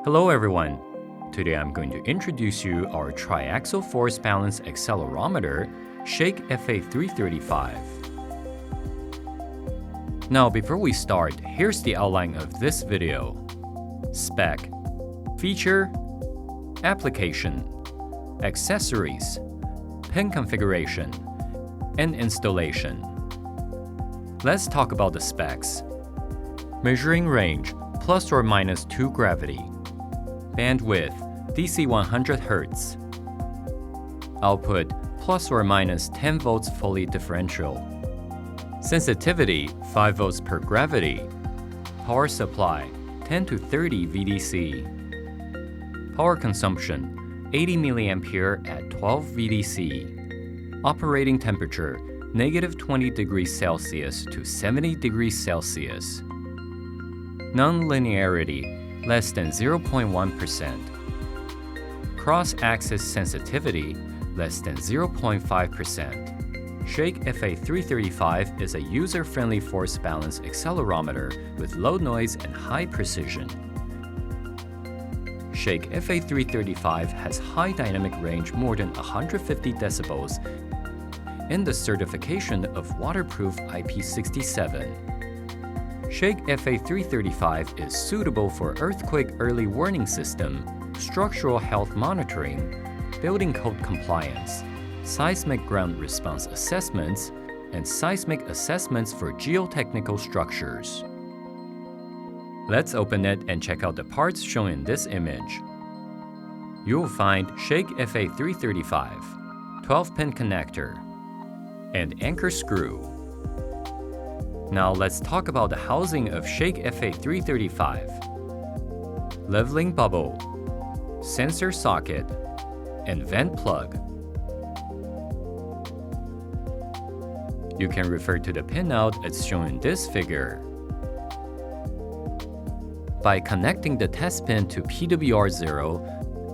Hello everyone! Today I'm going to introduce you our tri-axial force balance accelerometer, SHAKE FA335. Now before we start, here's the outline of this video. Spec, feature, application, accessories, pin configuration, and installation. Let's talk about the specs. Measuring range, plus or minus 2 gravity. Bandwidth, DC 100 Hz. Output, plus or minus 10 volts fully differential. Sensitivity, 5 volts per gravity. Power supply, 10 to 30 VDC. Power consumption, 80 mA at 12 VDC. Operating temperature, -20 degrees Celsius to 70 degrees Celsius. Non-linearity, less than 0.1%. Cross-axis sensitivity, less than 0.5%. SHAKE FA335 is a user-friendly force balance accelerometer with low noise and high precision. SHAKE FA335 has high dynamic range more than 150 decibels and the certification of waterproof IP67. SHAKE FA335 is suitable for earthquake early warning system, structural health monitoring, building code compliance, seismic ground response assessments, and seismic assessments for geotechnical structures. Let's open it and check out the parts shown in this image. You will find SHAKE FA335, 12-pin connector, and anchor screw. Now let's talk about the housing of SHAKE FA335. Leveling bubble, sensor socket, and vent plug. You can refer to the pinout as shown in this figure. By connecting the test pin to PWR0,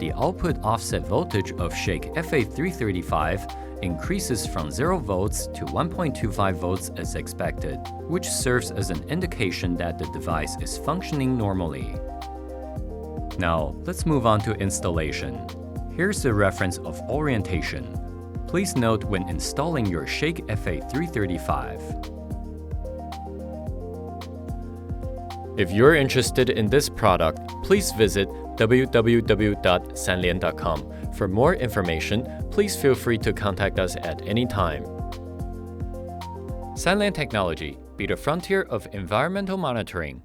the output offset voltage of SHAKE FA335 increases from 0 volts to 1.25 volts as expected, which serves as an indication that the device is functioning normally. Now, let's move on to installation. Here's the reference of orientation. Please note when installing your SHAKE FA335. If you're interested in this product, please visit www.sanlien.com. For more information, please feel free to contact us at any time. Sanlien Technology, be the frontier of environmental monitoring.